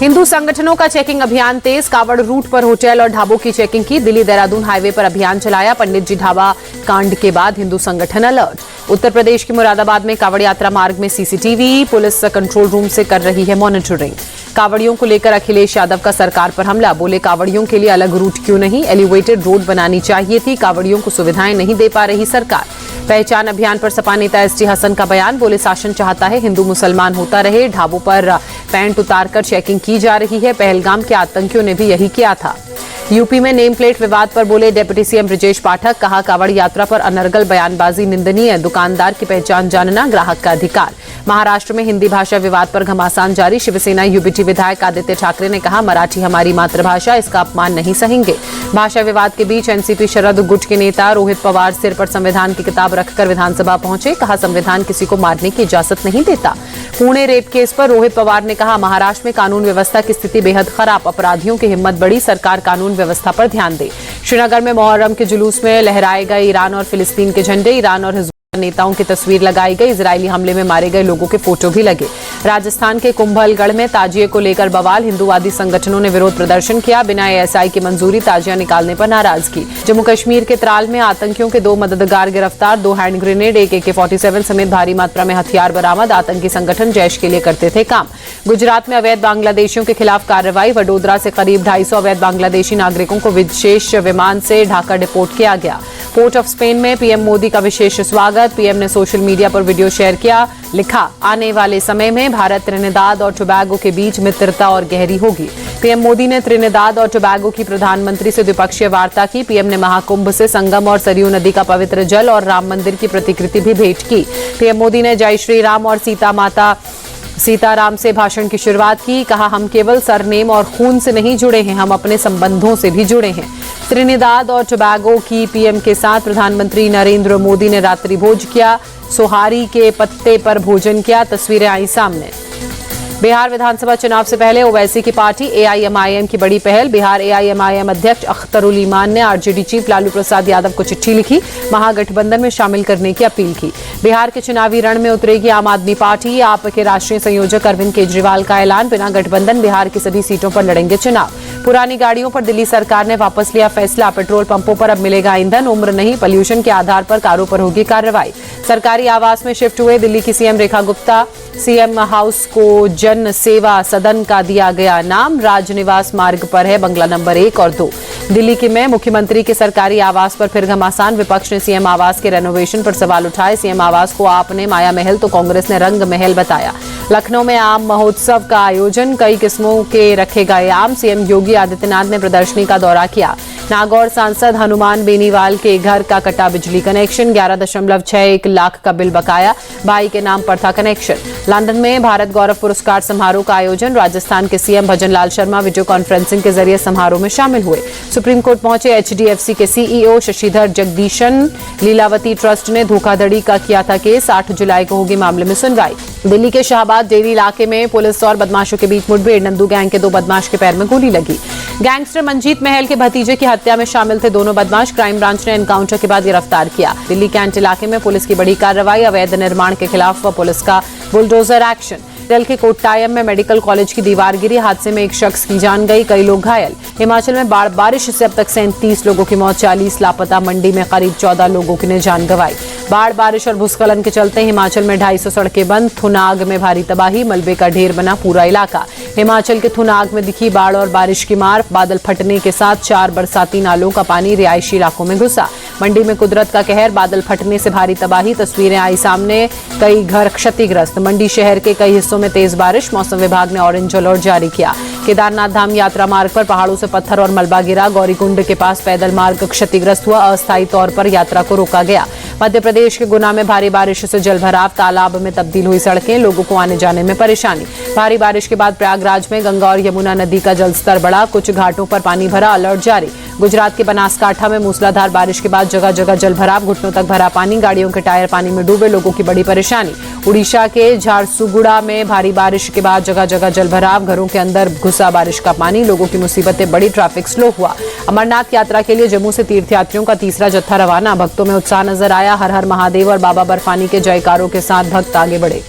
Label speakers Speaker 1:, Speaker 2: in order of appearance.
Speaker 1: हिंदू संगठनों का चेकिंग अभियान तेज। कावड़ रूट पर होटल और ढाबों की चेकिंग की। दिल्ली देहरादून हाईवे पर अभियान चलाया। पंडित जी ढाबा कांड के बाद हिंदू संगठन अलर्ट। उत्तर प्रदेश के मुरादाबाद में कावड़ यात्रा मार्ग में सीसीटीवी। पुलिस कंट्रोल रूम से कर रही है मॉनिटरिंग। कावड़ियों को लेकर अखिलेश यादव का सरकार पर हमला। बोले कावड़ियों के लिए अलग रूट क्यों नहीं, एलिवेटेड रोड बनानी चाहिए थी। कावड़ियों को सुविधाएं नहीं दे पा रही सरकार। पहचान अभियान पर सपा नेता एसटी हसन का बयान। बोले शासन चाहता है हिंदू मुसलमान होता रहे। ढाबों पर पैंट उतारकर चेकिंग की जा रही है। पहलगाम के आतंकियों ने भी यही किया था। यूपी में नेम प्लेट विवाद पर बोले डिप्टी सीएम ब्रजेश पाठक। कहा कावड़ यात्रा पर अनर्गल बयानबाजी निंदनीय। दुकानदार की पहचान जानना ग्राहक का अधिकार। महाराष्ट्र में हिंदी भाषा विवाद पर घमासान जारी। शिवसेना यूबीटी विधायक आदित्य ठाकरे ने कहा मराठी हमारी मातृभाषा, इसका अपमान नहीं सहेंगे। भाषा विवाद के बीच एनसीपी शरद गुट के नेता रोहित पवार सिर पर संविधान की किताब रखकर विधानसभा पहुंचे। कहा संविधान किसी को मारने की इजाजत नहीं देता। पुणे रेप केस पर रोहित पवार ने कहा महाराष्ट्र में कानून व्यवस्था की स्थिति बेहद खराब। अपराधियों की हिम्मत बड़ी, सरकार कानून व्यवस्था पर ध्यान दे। श्रीनगर में मुहर्रम के जुलूस में लहराए गए ईरान और फिलिस्तीन के झंडे। ईरान और नेताओं की तस्वीर लगाई गई। इजरायली हमले में मारे गए लोगों के फोटो भी लगे। राजस्थान के कुंभलगढ़ में ताजिए को लेकर बवाल। हिंदूवादी संगठनों ने विरोध प्रदर्शन किया। बिना एएसआई की मंजूरी ताजिया निकालने पर नाराजगी। जम्मू कश्मीर के त्राल में आतंकियों के 2 मददगार गिरफ्तार। 2 हैंड ग्रेनेड, एक AK-47 समेत भारी मात्रा में हथियार बरामद। आतंकी संगठन जैश के लिए करते थे काम। गुजरात में अवैध बांग्लादेशियों के खिलाफ कार्रवाई। वडोदरा से करीब 250 अवैध बांग्लादेशी नागरिकों को विशेष विमान से ढाका डिपोर्ट किया गया। पोर्ट ऑफ स्पेन में पीएम मोदी का विशेष स्वागत। पीएम ने सोशल मीडिया पर वीडियो शेयर किया। लिखा आने वाले समय में भारत त्रिनिदाद और टोबैगो के बीच मित्रता और गहरी होगी। पीएम मोदी ने त्रिनिदाद और टोबैगो की प्रधानमंत्री से द्विपक्षीय वार्ता की। पीएम ने महाकुंभ से संगम और सरयू नदी का पवित्र जल और राम मंदिर की प्रतिकृति भी भेंट की। पीएम मोदी ने जय श्री राम और सीताराम से भाषण की शुरुआत की। कहा हम केवल सरनेम और खून से नहीं जुड़े हैं, हम अपने संबंधों से भी जुड़े हैं। त्रिनिदाद और टोबैगो की पीएम के साथ प्रधानमंत्री नरेंद्र मोदी ने रात्रि भोज किया। सोहारी के पत्ते पर भोजन किया। तस्वीरें आई सामने। बिहार विधानसभा चुनाव से पहले ओवैसी की पार्टी एआईएमआईएम की बड़ी पहल। बिहार एआईएमआईएम अध्यक्ष अख्तरुल ईमान ने आरजेडी चीफ लालू प्रसाद यादव को चिट्ठी लिखी। महागठबंधन में शामिल करने की अपील की। बिहार के चुनावी रण में उतरेगी आम आदमी पार्टी। आप के राष्ट्रीय संयोजक अरविंद केजरीवाल का ऐलान। बिना गठबंधन बिहार की सभी सीटों पर लड़ेंगे चुनाव। पुरानी गाड़ियों पर दिल्ली सरकार ने वापस लिया फैसला। पेट्रोल पंपों पर अब मिलेगा ईंधन, उम्र नहीं पॉल्यूशन के आधार पर कारों पर होगी कार्रवाई। सरकारी आवास में शिफ्ट हुए दिल्ली की CM Rekha Gupta. CM house को जन सेवा सदन का दिया गया नाम। राजनिवास मार्ग पर है बंगला नंबर 1 और 2। दिल्ली के में मुख्यमंत्री के सरकारी आवास पर फिर घमासान। विपक्ष ने सीएम आवास के रेनोवेशन पर सवाल उठाए। सीएम आवास को आपने माया महल तो कांग्रेस ने रंग महल बताया। लखनऊ में आम महोत्सव का आयोजन। कई किस्मों के रखे गए आम। सीएम योगी आदित्यनाथ ने प्रदर्शनी का दौरा किया। नागौर सांसद हनुमान बेनीवाल के घर का कटा बिजली कनेक्शन। 11.61 लाख का बिल बकाया। भाई के नाम पर था कनेक्शन। लंदन में भारत गौरव पुरस्कार समारोह का आयोजन। राजस्थान के CM Bhajanlal Sharma video conferencing के जरिए समारोह में शामिल हुए। सुप्रीम कोर्ट पहुंचे एचडीएफसी के सीईओ शशिधर जगदीशन। लीलावती ट्रस्ट ने धोखाधड़ी का किया था केस। 8 जुलाई को होगी मामले में सुनवाई। दिल्ली के शाहबाद डेरी इलाके में पुलिस और बदमाशों के बीच मुठभेड़। नंदू गैंग के 2 बदमाश के पैर में गोली लगी। गैंगस्टर मंजीत महल के भतीजे की हत्या में शामिल थे दोनों बदमाश। क्राइम ब्रांच ने एनकाउंटर के बाद गिरफ्तार किया। दिल्ली कैंट इलाके में पुलिस की बड़ी कार्रवाई। अवैध निर्माण के खिलाफ पुलिस का बुलडोजर एक्शन। दिल्ली के कोट्टायम में मेडिकल कॉलेज की दीवार गिरी। हादसे में एक शख्स की जान गई, कई लोग घायल। हिमाचल में बारिश से अब तक 37 लोगों की मौत, 40 लापता। मंडी में करीब 14 लोगों ने जान गंवाई। बाढ़, बारिश और भूस्खलन के चलते हिमाचल में 250 सड़कें बंद। थुनाग में भारी तबाही, मलबे का ढेर बना पूरा इलाका। हिमाचल के थुनाग में दिखी बाढ़ और बारिश की मार। बादल फटने के साथ 4 बरसाती नालों का पानी रिहायशी इलाकों में घुसा। मंडी में कुदरत का कहर, बादल फटने से भारी तबाही। तस्वीरें आई सामने, कई घर क्षतिग्रस्त। मंडी शहर के कई हिस्सों में तेज बारिश। मौसम विभाग ने ऑरेंज अलर्ट जारी किया। केदारनाथ धाम यात्रा मार्ग पर पहाड़ों से पत्थर और मलबा गिरा। गौरीकुंड के पास पैदल मार्ग क्षतिग्रस्त हुआ। अस्थायी तौर पर यात्रा को रोका गया। मध्य प्रदेश के गुना में भारी बारिश से जलभराव। तालाब में तब्दील हुई सड़कें, लोगों को आने जाने में परेशानी। भारी बारिश के बाद प्रयागराज में गंगा और यमुना नदी का जलस्तर बढ़ा। कुछ घाटों पर पानी भरा, अलर्ट जारी। गुजरात के बनासकांठा में मूसलाधार बारिश के बाद जगह जगह जलभराव। घुटनों तक भरा पानी, गाड़ियों के टायर पानी में डूबे, लोगों की बड़ी परेशानी। उड़ीसा के झारसुगुड़ा में भारी बारिश के बाद जगह जगह जलभराव। घरों के अंदर घुसा बारिश का पानी, लोगों की मुसीबतें बढ़ी, ट्रैफिक स्लो हुआ। अमरनाथ यात्रा के लिए जम्मू से तीर्थयात्रियों का तीसरा जत्था रवाना। भक्तों में उत्साह नजर आया। हर हर महादेव और बाबा बर्फानी के जयकारों के साथ भक्त आगे बढ़े।